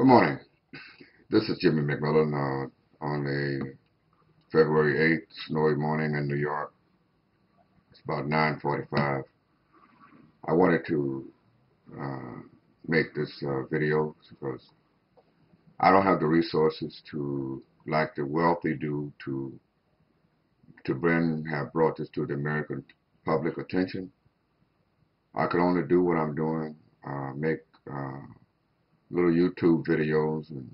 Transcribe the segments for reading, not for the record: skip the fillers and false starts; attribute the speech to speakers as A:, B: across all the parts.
A: Good morning. This is Jimmy McMillan on a February 8th snowy morning in New York. It's about 9:45. I wanted to uh, make this video because I don't have the resources to, like the wealthy do, to have brought this to the American public attention. I can only do what I'm doing, make little YouTube videos and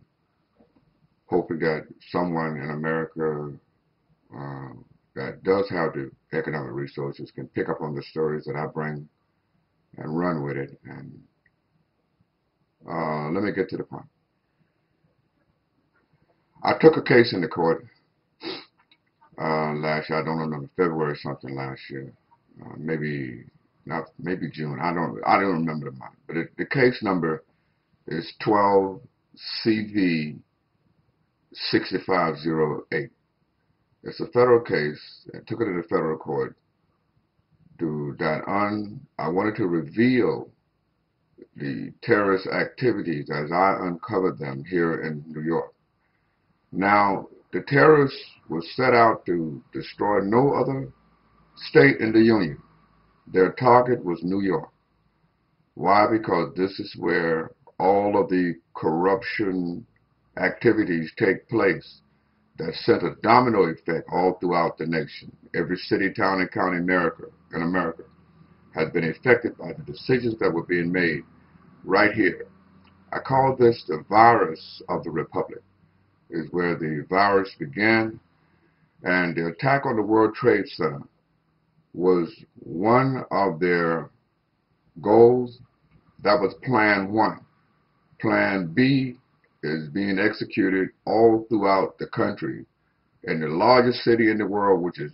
A: hoping that someone in America uh, that does have the economic resources can pick up on the stories that I bring and run with it. And let me get to the point. I took a case in the court last year. I don't remember, February something last year, maybe not, maybe June. I don't remember the month. But the case number is 12 CV 6508. It's a federal case. I took it to the federal court. I wanted to reveal the terrorist activities as I uncovered them here in New York. Now, the terrorists were set out to destroy no other state in the Union. Their target was New York. Why? Because this is where all of the corruption activities take place that sent a domino effect all throughout the nation. Every city, town, and county in America has been affected by the decisions that were being made right here. I call this the virus of the Republic. Is where the virus began, and the attack on the World Trade Center was one of their goals. That was Plan 1. Plan B is being executed all throughout the country. In the largest city in the world, which is,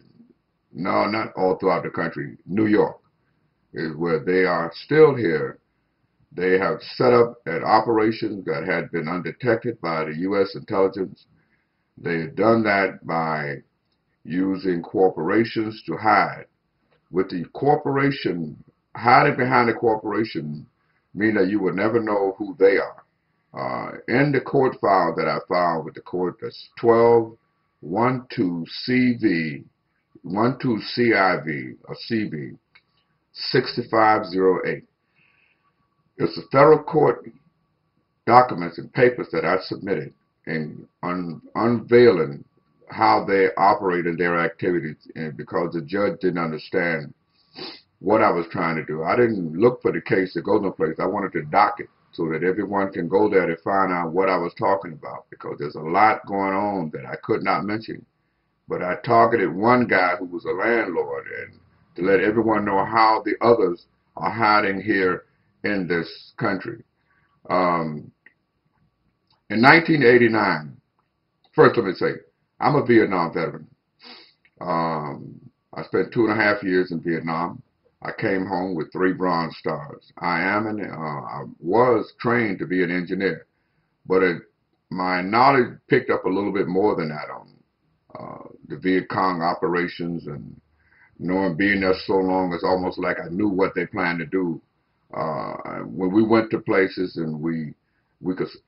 A: no, not all throughout the country, New York, is where they are still here. They have set up an operation that had been undetected by the U.S. intelligence. They had done that by using corporations to hide. With the corporation, hiding behind the corporation, mean that you will never know who they are. In the court file that I filed with the court, that's 12-12CV, 12CIV, or CV, 6508. It's the federal court documents and papers that I submitted in unveiling how they operated their activities, and because the judge didn't understand what I was trying to do. I didn't look for the case to go no place. I wanted to dock it so that everyone can go there to find out what I was talking about, because there's a lot going on that I could not mention. But I targeted one guy who was a landlord, and to let everyone know how the others are hiding here in this country. In 1989, first let me say, I'm a Vietnam veteran. I spent 2.5 years in Vietnam. I came home with 3 Bronze Stars. I was trained to be an engineer, but my knowledge picked up a little bit more than that on the Viet Cong operations, and knowing, being there so long, it's almost like I knew what they planned to do. When we went to places and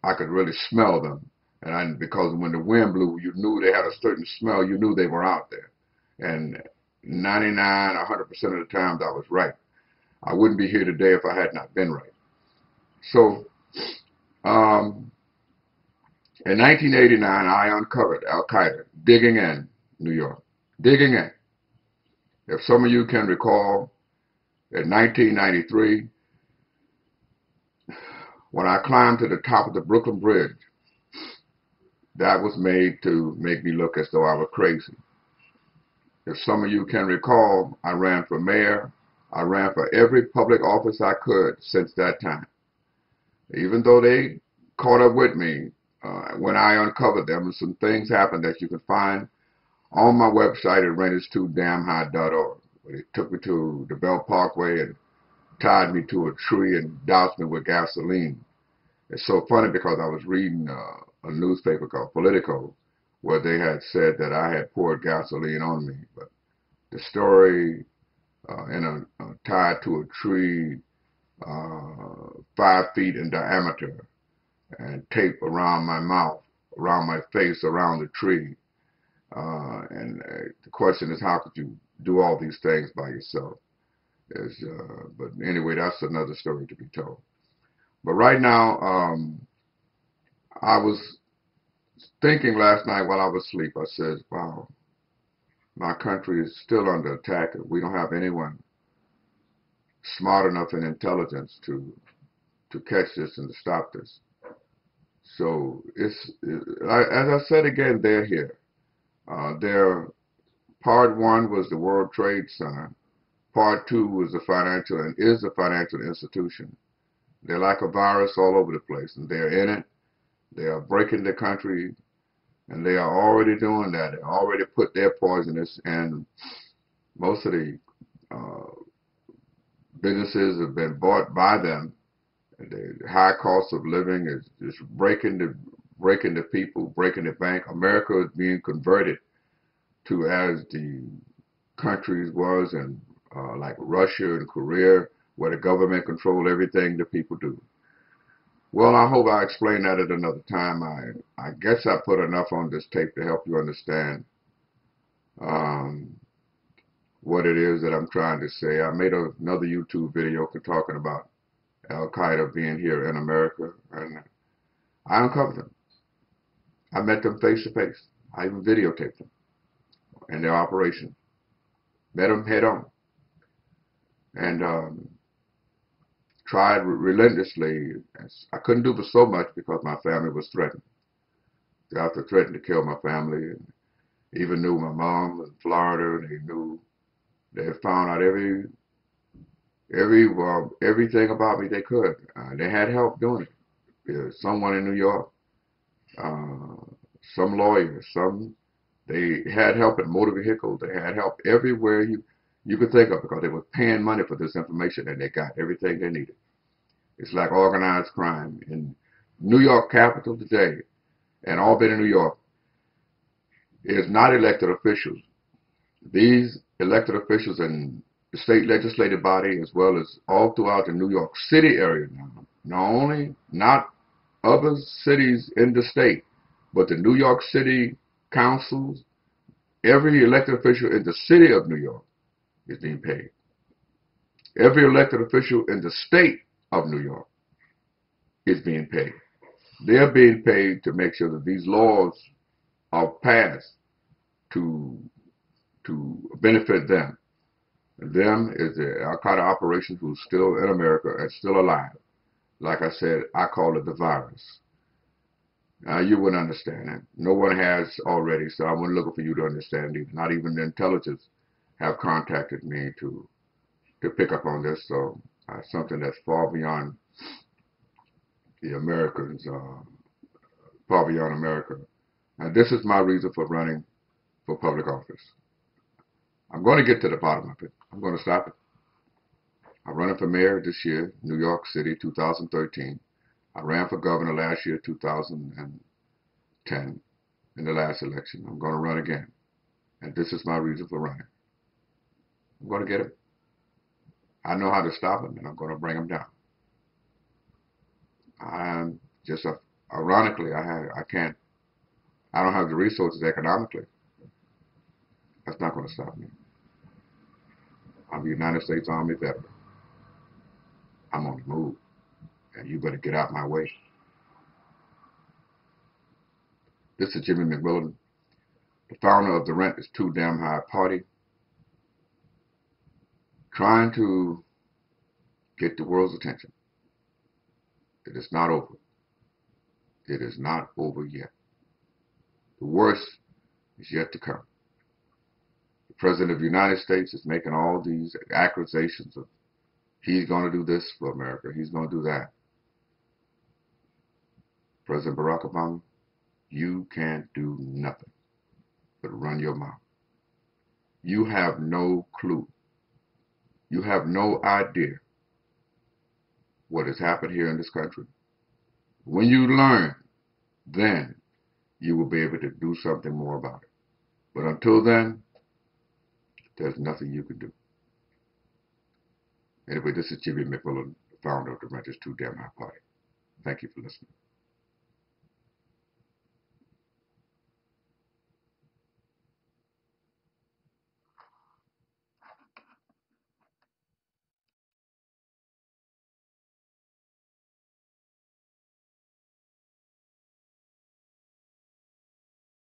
A: I could really smell them. Because when the wind blew, you knew they had a certain smell. You knew they were out there. And 99, 100% of the times I was right. I wouldn't be here today if I had not been right. So, in 1989, I uncovered Al Qaeda digging in New York. Digging in. If some of you can recall, in 1993, when I climbed to the top of the Brooklyn Bridge, that was made to make me look as though I was crazy. If some of you can recall, I ran for mayor. I ran for every public office I could since that time. Even though they caught up with me when I uncovered them, and some things happened that you can find on my website at rentis2damhigh.org. They took me to the Belt Parkway and tied me to a tree and doused me with gasoline. It's so funny because I was reading a newspaper called Politico, where they had said that I had poured gasoline on me. But the story, tied to a tree 5 feet in diameter, and tape around my mouth, around my face, around the tree. The question is, how could you do all these things by yourself? But anyway, that's another story to be told. But right now, I was thinking last night while I was asleep. I said, wow, my country is still under attack. We don't have anyone smart enough in intelligence to catch this and to stop this. So as I said again, they're here. Their part one was the World Trade Center. Part two was the financial and is the financial institution. They're like a virus all over the place, and they're in it. They are breaking the country, and they are already doing that. They already put their poisonous, and most of the businesses have been bought by them. The high cost of living is just breaking the people, breaking the bank. America is being converted to as the countries was in like Russia and Korea, where the government control everything the people do. Well, I hope I explain that at another time. I guess I put enough on this tape to help you understand what it is that I'm trying to say. I made another YouTube video talking about Al-Qaeda being here in America, and I uncovered them. I met them face to face. I even videotaped them and their operation. Met them head on. And tried relentlessly. I couldn't do but so much because my family was threatened. They also threatened to kill my family, and even knew my mom in Florida. They found out everything about me they could. They had help doing it. There's someone in New York, some lawyers, they had help in motor vehicles. They had help everywhere you could think of, because they were paying money for this information, and they got everything they needed. It's like organized crime. In New York Capitol today, and Albany, New York, is not elected officials. These elected officials in the state legislative body, as well as all throughout the New York City area now, not other cities in the state, but the New York City councils, every elected official in the city of New York is being paid. Every elected official in the state of New York is being paid. They're being paid to make sure that these laws are passed to benefit them. And them is the Al-Qaeda operation who's still in America and still alive. Like I said, I call it the virus. Now, you wouldn't understand that. No one has already, so I wasn't looking for you to understand either. Not even the intelligence have contacted me to pick up on this. So something that's far beyond the Americans, far beyond America. Now, this is my reason for running for public office. I'm going to get to the bottom of it. I'm going to stop it. I'm running for mayor this year, New York City, 2013. I ran for governor last year, 2010, in the last election. I'm going to run again. And this is my reason for running. I'm going to get him. I know how to stop him, and I'm going to bring him down. I'm just, ironically, I don't have the resources economically. That's not going to stop me. I'm a United States Army veteran. I'm on the move, and you better get out my way. This is Jimmy McMillan, the founder of the Rent is Too Damn High Party, trying to get the world's attention. It is not over. It is not over yet. The worst is yet to come. The President of the United States is making all these accusations of he's going to do this for America, he's going to do that. President Barack Obama, you can't do nothing but run your mouth. You have no clue. You have no idea what has happened here in this country. When you learn, then you will be able to do something more about it. But until then, there's nothing you can do. Anyway, this is Jimmy McMillan, the founder of the Rent is Too Damn High Party. Thank you for listening.